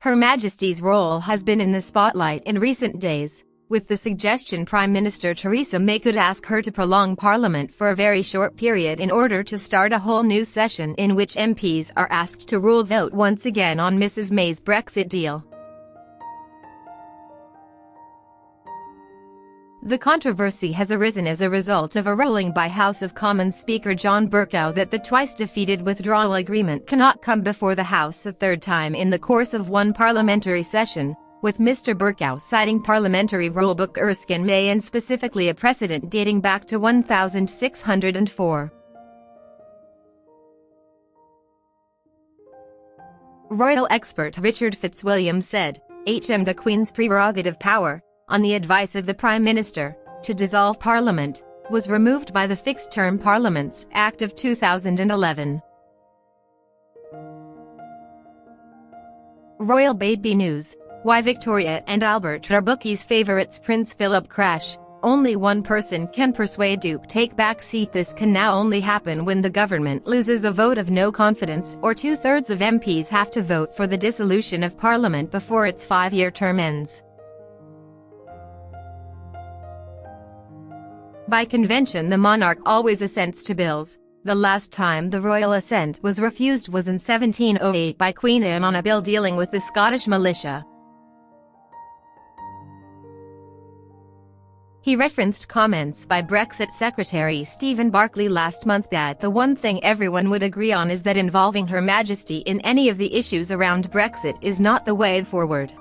Her Majesty's role has been in the spotlight in recent days, with the suggestion Prime Minister Theresa May could ask her to prolong Parliament for a very short period in order to start a whole new session in which MPs are asked to rule vote once again on Mrs May's Brexit deal. The controversy has arisen as a result of a ruling by House of Commons Speaker John Bercow that the twice-defeated withdrawal agreement cannot come before the House a third time in the course of one parliamentary session, with Mr Bercow citing Parliamentary rulebook Erskine May and specifically a precedent dating back to 1604. Royal expert Richard Fitzwilliams said, the Queen's prerogative power, on the advice of the Prime Minister, to dissolve Parliament, was removed by the Fixed-Term Parliaments Act of 2011. Royal Baby News: Why Victoria and Albert are bookies' favourites. Prince Philip crash. Only one person can persuade Duke take back seat. This can now only happen when the government loses a vote of no confidence or 2/3 of MPs have to vote for the dissolution of Parliament before its 5-year term ends. By convention, the monarch always assents to bills. The last time the royal assent was refused was in 1708 by Queen Anne on a bill dealing with the Scottish Militia. He referenced comments by Brexit Secretary Stephen Barclay last month that the one thing everyone would agree on is that involving Her Majesty in any of the issues around Brexit is not the way forward.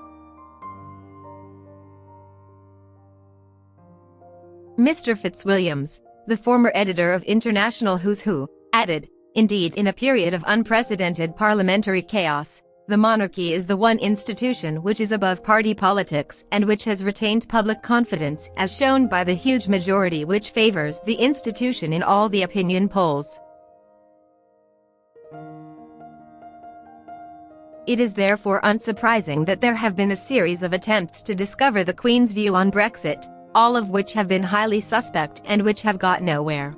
Mr Fitzwilliams, the former editor of International Who's Who, added, "Indeed, in a period of unprecedented parliamentary chaos, the monarchy is the one institution which is above party politics and which has retained public confidence, as shown by the huge majority which favours the institution in all the opinion polls. It is therefore unsurprising that there have been a series of attempts to discover the Queen's view on Brexit, all of which have been highly suspect and which have got nowhere."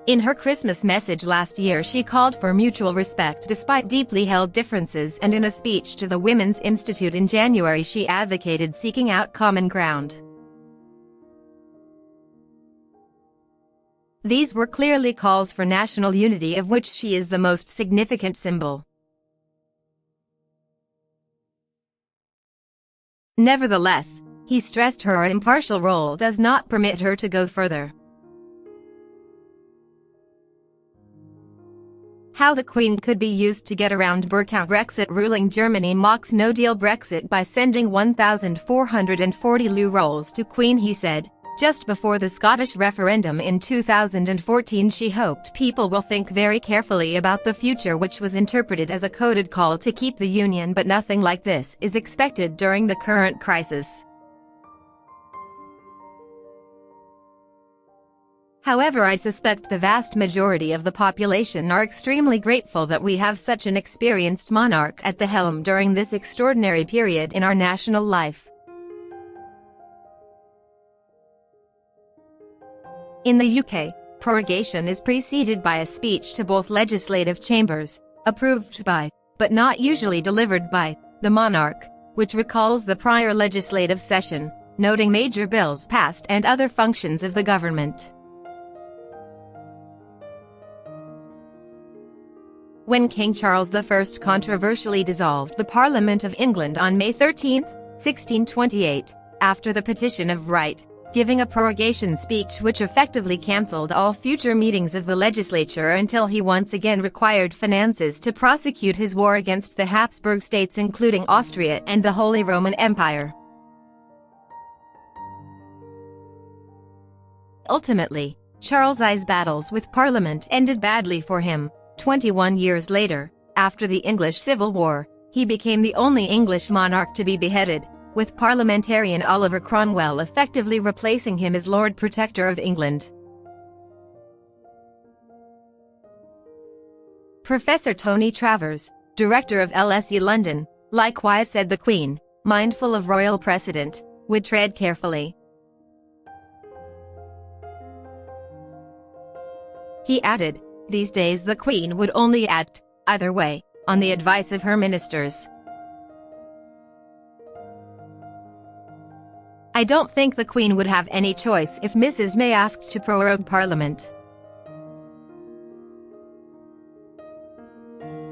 In her Christmas message last year, she called for mutual respect despite deeply held differences, and in a speech to the Women's Institute in January she advocated seeking out common ground. These were clearly calls for national unity, of which she is the most significant symbol. Nevertheless, he stressed her impartial role does not permit her to go further. How the Queen could be used to get around Bercow Brexit ruling. Germany mocks no-deal Brexit by sending 1,440 loo rolls to Queen, he said. Just before the Scottish referendum in 2014, she hoped people will think very carefully about the future, which was interpreted as a coded call to keep the union, but nothing like this is expected during the current crisis. However, I suspect the vast majority of the population are extremely grateful that we have such an experienced monarch at the helm during this extraordinary period in our national life. In the UK, prorogation is preceded by a speech to both legislative chambers, approved by, but not usually delivered by, the monarch, which recalls the prior legislative session, noting major bills passed and other functions of the government. When King Charles I controversially dissolved the Parliament of England on May 13, 1628, after the Petition of Right, giving a prorogation speech which effectively cancelled all future meetings of the legislature until he once again required finances to prosecute his war against the Habsburg states, including Austria and the Holy Roman Empire. Ultimately, Charles's battles with Parliament ended badly for him. 21 years later, after the English Civil War, he became the only English monarch to be beheaded, with parliamentarian Oliver Cromwell effectively replacing him as Lord Protector of England. Professor Tony Travers, director of LSE London, likewise said the Queen, mindful of royal precedent, would tread carefully. He added, These days the Queen would only act, either way, on the advice of her ministers. I don't think the Queen would have any choice if Mrs May asked to prorogue Parliament.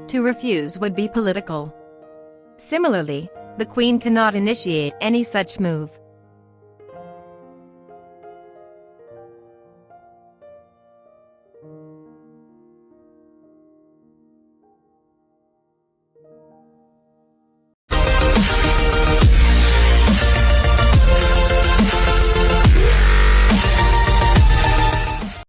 To refuse would be political. Similarly, the Queen cannot initiate any such move.